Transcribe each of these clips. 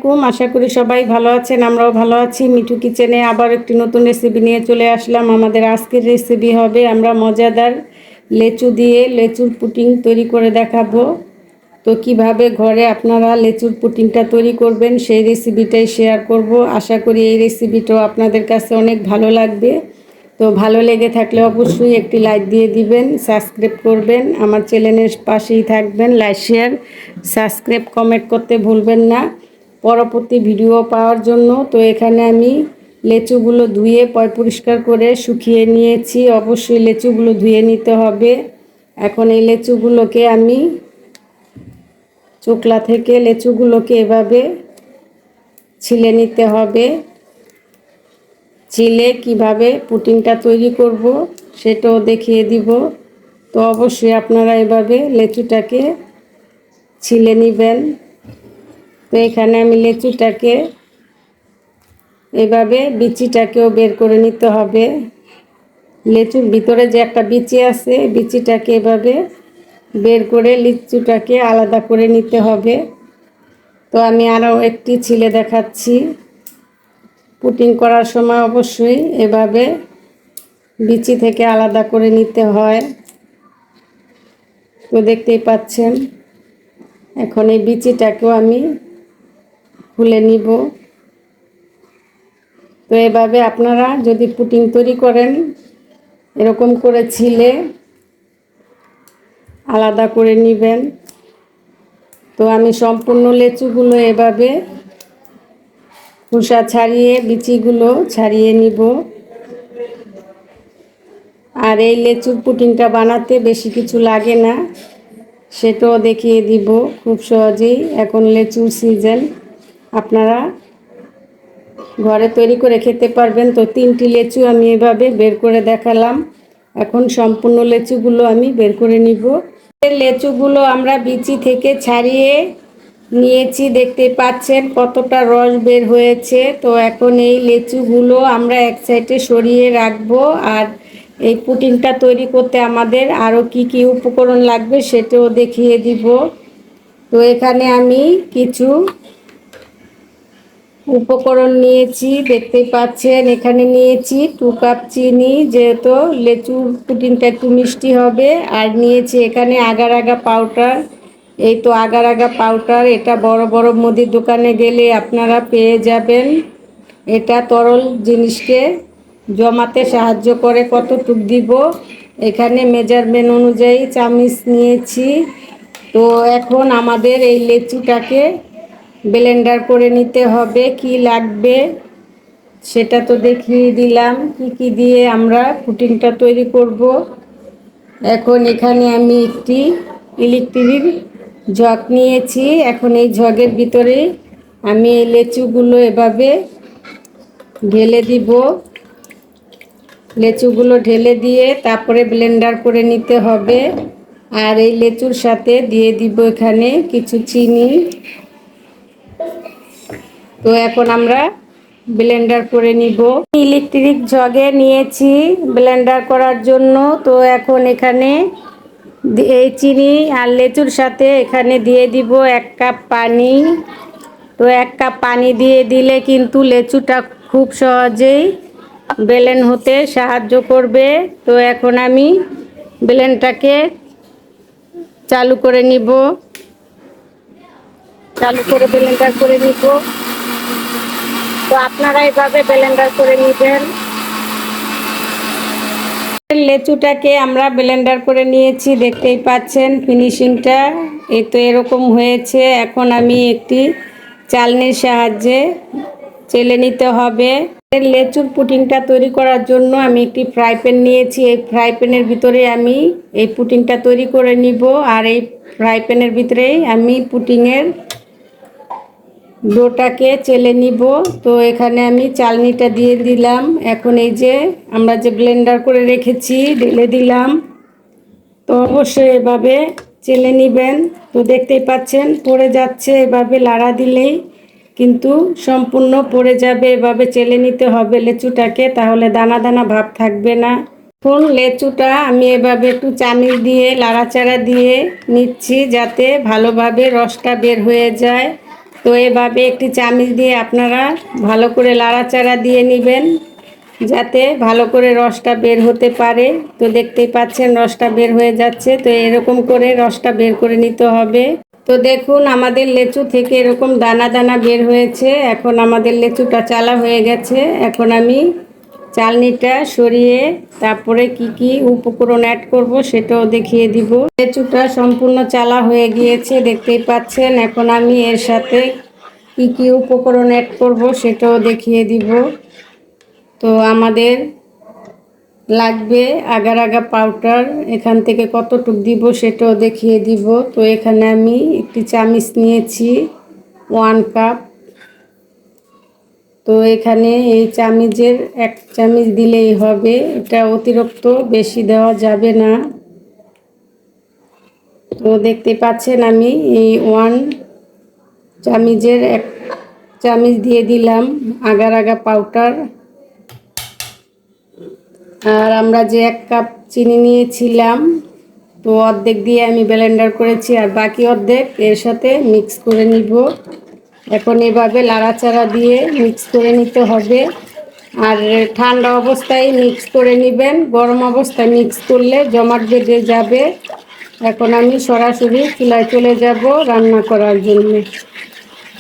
আলাইকুম, আশা করি সবাই ভালো আছেন। আমরাও ভালো আছি। মিঠু কিচেনে আবার একটি নতুন রেসিপি নিয়ে চলে আসলাম। আমাদের আজকের রেসিপি হবে আমরা মজাদার লেচু দিয়ে লেচুর পুডিং তৈরি করে দেখাবো। তো কিভাবে ঘরে আপনারা লেচুর পুডিংটা তৈরি করবেন সেই রেসিপিটাই শেয়ার করব। আশা করি এই রেসিপিটাও আপনাদের কাছে অনেক ভালো লাগবে। তো ভালো লেগে থাকলে অবশ্যই একটি লাইক দিয়ে দিবেন, সাবস্ক্রাইব করবেন, আমার চ্যানেলের পাশেই থাকবেন। লাইক শেয়ার সাবস্ক্রাইব কমেন্ট করতে ভুলবেন না পরবর্তী ভিডিও পাওয়ার জন্য। তো এখানে আমি লেচুগুলো ধুয়ে পরিষ্কার করে শুকিয়ে নিয়েছি। অবশ্যই লেচুগুলো ধুয়ে নিতে হবে। এখন এই লেচুগুলোকে আমি চোকলা থেকে লেচুগুলোকে এভাবে ছিলে নিতে হবে। চিলে কিভাবে পুডিংটা তৈরি করব সেটাও দেখিয়ে দিব। তো অবশ্যই আপনারা এভাবে লেচুটাকে ছিলে নেবেন। তো এখানে আমি লেচুটাকে এভাবে বিচিটাকেও বের করে নিতে হবে। লেচুর ভিতরে যে একটা বিচি আছে, বিচিটাকে এভাবে বের করে লিচুটাকে আলাদা করে নিতে হবে। তো আমি আরও একটি ছিলে দেখাচ্ছি। পুডিং করার সময় অবশ্যই এভাবে বিচি থেকে আলাদা করে নিতে হয়। তো দেখতেই পাচ্ছেন, এখন এই বিচিটাকেও আমি খুলে নিব। তো এভাবে আপনারা যদি পুডিং তৈরি করেন এরকম করে ছিলে আলাদা করে নেবেন। তো আমি সম্পূর্ণ লেচুগুলো এভাবে খোসা ছাড়িয়ে বিচিগুলো ছাড়িয়ে নিব। আর এই লেচুর পুডিংটা বানাতে বেশি কিছু লাগে না, সেটাও দেখিয়ে দিব খুব সহজেই। এখন লেচুর সিজন, আপনারা ঘরে তৈরি করে খেতে পারবেন। তো 3টি লেচু আমি এভাবে বের করে দেখালাম। এখন সম্পূর্ণ লেচুগুলো আমি বের করে নিব। লেচুগুলো আমরা বিচি থেকে ছাড়িয়ে নিয়েছি, দেখতে পাচ্ছেন কতটা রস বের হয়েছে। তো এখন এই লেচুগুলো আমরা এক সাইডে সরিয়ে রাখবো। আর এই পুডিংটা তৈরি করতে আমাদের আরও কি কি উপকরণ লাগবে সেটাও দেখিয়ে দিব। তো এখানে আমি কিছু উপকরণ নিয়েছি, দেখতেই পাচ্ছেন। এখানে নিয়েছি 2 কাপ চিনি, যেহেতু লেচুর পুডিংটা একটু মিষ্টি হবে। আর নিয়েছি এখানে আগার আগা পাউডার। এই তো আগার আগা পাউডার, এটা বড় বড় মুদির দোকানে গেলে আপনারা পেয়ে যাবেন। এটা তরল জিনিসকে জমাতে সাহায্য করে। কতটুক দিব এখানে মেজারমেন্ট অনুযায়ী চামচ নিয়েছি। তো এখন আমাদের এই লেচুটাকে ব্লেন্ডার করে নিতে হবে। কি লাগবে সেটা তো দেখিয়ে দিলাম, কি কি দিয়ে আমরা পুডিংটা তৈরি করব। এখন এখানে আমি একটি ইলেকট্রিক জগ নিয়েছি। এখন এই জগের ভিতরে আমি এই লেচুগুলো এভাবে ঢেলে দিব। লেচুগুলো ঢেলে দিয়ে তারপরে ব্লেন্ডার করে নিতে হবে। আর এই লেচুর সাথে দিয়ে দিব এখানে কিছু চিনি। তো এখন আমরা ব্লেন্ডার করে নিব। ইলেকট্রিক জগে নিয়েছি ব্লেন্ডার করার জন্য। তো এখন এখানে এই চিনি আর লেচুর সাথে এখানে দিয়ে দিব 1 কাপ পানি। তো 1 কাপ পানি দিয়ে দিলে কিন্তু লেচুটা খুব সহজেই ব্লেন্ড হতে সাহায্য করবে। তো এখন আমি ব্লেন্ডটাকে চালু করে নিব। চালু করে ব্লেন্ডার করে নিব। তো আপনারা এভাবে ব্লেন্ডার করে নেবেন। লেচুটাকে আমরা ব্লেন্ডার করে নিয়েছি, দেখতেই পাচ্ছেন ফিনিশিংটা। এই তো এরকম হয়েছে। এখন আমি একটি চালনির সাহায্যে চেলে নিতে হবে। লেচুর পুডিংটা তৈরি করার জন্য আমি একটি ফ্রাই প্যান নিয়েছি। এই ফ্রাই প্যানের ভিতরে আমি এই পুডিংটা তৈরি করে নিব। আর এই ফ্রাই প্যানের ভিতরেই আমি পুডিংয়ের ডোটাকে চেলে নিব। তো এখানে আমি চালনিটা দিয়ে দিলাম। এখন এই যে আমরা যে ব্লেন্ডার করে রেখেছি ঢেলে দিলাম। তো অবশ্যই এভাবে চেলে নেবেন। তো দেখতেই পাচ্ছেন পড়ে যাচ্ছে, এভাবে লাড়া দিলেই কিন্তু সম্পূর্ণ পড়ে যাবে। এভাবে চেলে নিতে হবে লেচুটাকে, তাহলে দানা দানা ভাব থাকবে না। এখন লেচুটা আমি এভাবে একটু চামচ দিয়ে লাড়াচাড়া দিয়ে নিচ্ছি, যাতে ভালোভাবে রসটা বের হয়ে যায়। তো এভাবে একটি চামচ দিয়ে আপনারা ভালো করে নাড়াচাড়া দিয়ে নেবেন, যাতে ভালো করে রসটা বের হতে পারে। তো দেখতেই পাচ্ছেন রসটা বের হয়ে যাচ্ছে। তো এরকম করে রসটা বের করে নিতে হবে। তো দেখুন আমাদের লেচু থেকে এরকম দানা দানা বের হয়েছে। এখন আমাদের লেচুটা চালা হয়ে গেছে। এখন আমি চালনিটা সরিয়ে তারপরে কি কি উপকরণ অ্যাড করব সেটাও দেখিয়ে দিব। লেচুটা সম্পূর্ণ চালা হয়ে গিয়েছে, দেখতেই পাচ্ছেন। এখন আমি এর সাথে কি কি উপকরণ অ্যাড করব সেটাও দেখিয়ে দিব। তো আমাদের লাগবে আগার আগা পাউডার, এখান থেকে কতটুক দিব সেটাও দেখিয়ে দিব। তো এখানে আমি একটি চামচ নিয়েছি, 1 কাপ। তো এখানে এই চামচের 1 চামচ দিলেই হবে, এটা অতিরিক্ত বেশি দেওয়া যাবে না। তো দেখতে পাচ্ছেন আমি এই 1 চামচের 1 চামচ দিয়ে দিলাম আগার আগা পাউডার। আর আমরা যে 1 কাপ চিনি নিয়েছিলাম, তো অর্ধেক দিয়ে আমি ব্লেন্ডার করেছি, আর বাকি অর্ধেক এর সাথে মিক্স করে নিব। এখন এভাবে নাড়াচাড়া দিয়ে মিক্স করে নিতে হবে। আর ঠান্ডা অবস্থায় মিক্স করে নেবেন, গরম অবস্থায় মিক্স করলে জমাট বেঁধে যাবে। এখন আমি সরাসরি চুলায় চলে যাব রান্না করার জন্য।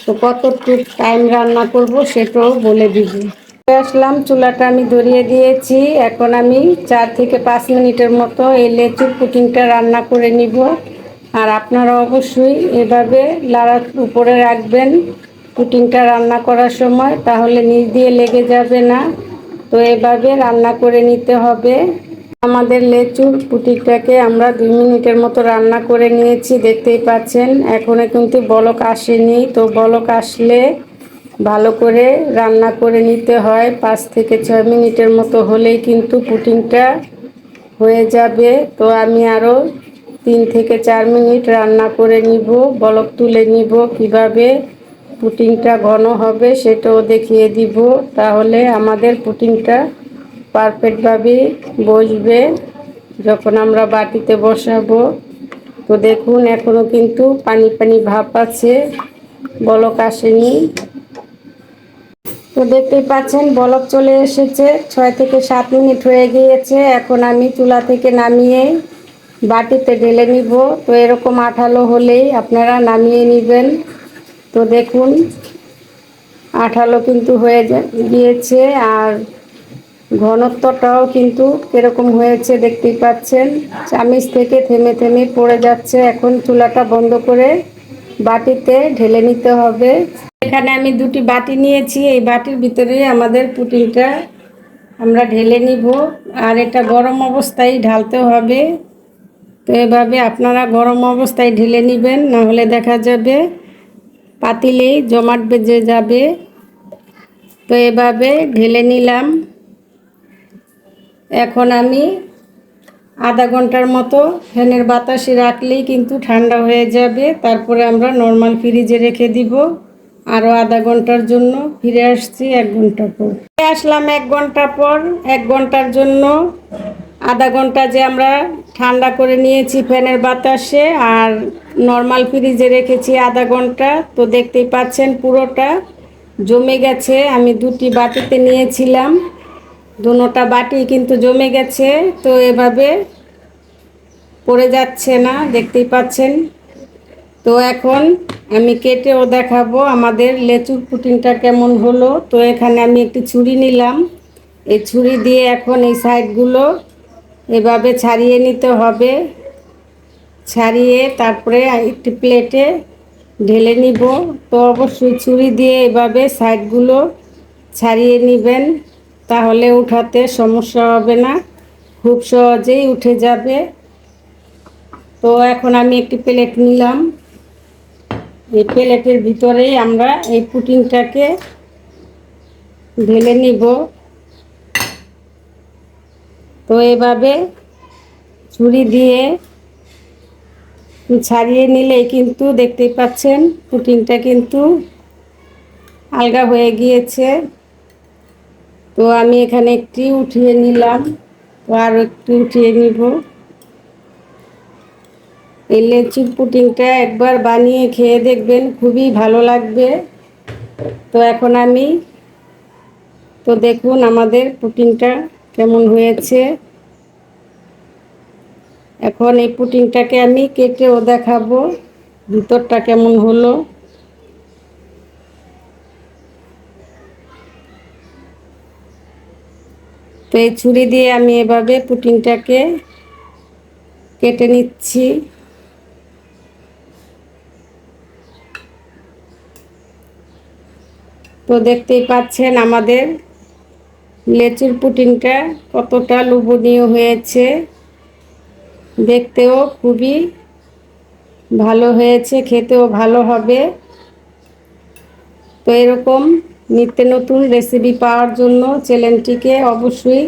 তো কতটুকু টাইম রান্না করব সেটাও বলে দিব। আসলাম, চুলাটা আমি ধরিয়ে দিয়েছি। এখন আমি 4 থেকে 5 মিনিটের মতো এই লেচুর পুডিংটা রান্না করে নিব। আর আপনারা অবশ্যই এভাবে লাড়ার উপরে রাখবেন পুডিংটা রান্না করার সময়, তাহলে নিচ দিয়ে লেগে যাবে না। তো এভাবে রান্না করে নিতে হবে। আমাদের লেচুর পুডিংটাকে আমরা 2 মিনিটের মতো রান্না করে নিয়েছি, দেখতেই পাচ্ছেন। এখনো কিন্তু বলক আসেনি। তো বলক আসলে ভালো করে রান্না করে নিতে হয়। 5 থেকে 6 মিনিটের মতো হলেই কিন্তু পুডিংটা হয়ে যাবে। তো আমি আরও 3 থেকে 4 মিনিট রান্না করে নিব, বলক তুলে নিব। কিভাবে পুডিংটা ঘন হবে সেটাও দেখিয়ে দিব, তাহলে আমাদের পুডিংটা পারফেক্টভাবে বসবে যখন আমরা বাটিতে বসাবো। তো দেখুন এখনো কিন্তু পানি পানি ভাব আছে, বলক আসেনি। তো দেখতেই পাচ্ছেন বলক চলে এসেছে, 6 থেকে 7 মিনিট হয়ে গিয়েছে। এখন আমি চুলা থেকে নামিয়ে বাটিতে ঢেলে নিব। তো এরকম আঠালো হলেই আপনারা নামিয়ে নেবেন। তো দেখুন আঠালো কিন্তু হয়ে গিয়েছে, আর ঘনত্বটাও কিন্তু কিরকম হয়েছে দেখতেই পাচ্ছেন। চামচ থেকে থেমে থেমে পড়ে যাচ্ছে। এখন চুলাটা বন্ধ করে বাটিতে ঢেলে নিতে হবে। এখানে আমি 2টি বাটি নিয়েছি, এই বাটির ভিতরে আমাদের পুডিংটা আমরা ঢেলে নিব। আর এটা গরম অবস্থায় ঢালতে হবে। তো এভাবে আপনারা গরম অবস্থায় ঢেলে নেবেন, না হলে দেখা যাবে পাতিলেই জমাট বেঁধে যাবে। তো এভাবে ঢেলে নিলাম। এখন আমি আধা ঘন্টার মতো ফ্যানের বাতাসে রাখলেই কিন্তু ঠান্ডা হয়ে যাবে। তারপরে আমরা নর্মাল ফ্রিজে রেখে দিব আরও আধা ঘন্টার জন্য। ফিরে আসছি 1 ঘন্টা পর। ফিরে আসলাম 1 ঘন্টা পর। 1 ঘন্টার জন্য আধা ঘন্টা যে আমরা ঠান্ডা করে নিয়েছি ফ্যানের বাতাসে, আর নর্মাল ফ্রিজে রেখেছি আধা ঘন্টা। তো দেখতেই পাচ্ছেন পুরোটা জমে গেছে। আমি 2টি বাটিতে নিয়েছিলাম, দুটোটা বাটি কিন্তু জমে গেছে। তো এভাবে পড়ে যাচ্ছে না, দেখতেই পাচ্ছেন। তো এখন আমি কেটেও দেখাবো আমাদের লেচুর পুডিংটা কেমন হলো। তো এখানে আমি একটি ছুরি নিলাম, এই ছুরি দিয়ে এখন এই সাইডগুলো এভাবে ছাড়িয়ে নিতে হবে। ছাড়িয়ে তারপরে একটি প্লেটে ঢেলে নিব। তো অবশ্যই ছুরি দিয়ে এভাবে সাইডগুলো ছাড়িয়ে নেবেন, তাহলে উঠাতে সমস্যা হবে না, খুব সহজেই উঠে যাবে। তো এখন আমি একটি প্লেট নিলাম, এই প্লেটের ভিতরে আমরা এই পুডিংটাকে ঢেলে নিব। তো এভাবে ছুরি দিয়ে ছাড়িয়ে নিলেই কিন্তু দেখতেই পাচ্ছেন পুডিংটা কিন্তু আলগা হয়ে গিয়েছে। তো আমি এখানে একটি উঠিয়ে নিলাম, তো আরও একটু উঠিয়ে নিব। এই লেচুর পুডিংটা একবার বানিয়ে খেয়ে দেখবেন, খুবই ভালো লাগবে। তো এখন আমি দেখুন আমাদের পুডিংটা কেমন হয়েছে। এখন এই পুডিংটাকে আমি কেটেও দেখাবো ভিতরটা কেমন হলো। তো এই ছুরি দিয়ে আমি এভাবে পুডিংটাকে কেটে নিচ্ছি। তো দেখতেই পাচ্ছেন আমাদের লেচুর পুডিংটা কতটা লোভনীয় হয়েছে, দেখতেও খুবই ভালো হয়েছে, খেতেও ভালো হবে। তো এরকম নিত্য নতুন রেসিপি পাওয়ার জন্য চ্যানেলটিকে অবশ্যই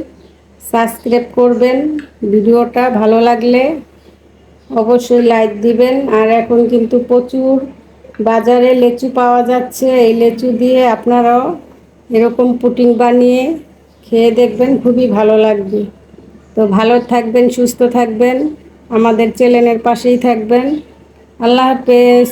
সাবস্ক্রাইব করবেন। ভিডিওটা ভালো লাগলে অবশ্যই লাইক দিবেন। আর এখন কিন্তু প্রচুর বাজারে লেচু পাওয়া যাচ্ছে, এই লেচু দিয়ে আপনারাও এরকম পুডিং বানিয়ে খেয়ে দেখবেন, খুবই ভালো লাগবে। তো ভালো থাকবেন, সুস্থ থাকবেন, আমাদের চ্যানেলের পাশেই থাকবেন। আল্লাহ হাফেজ।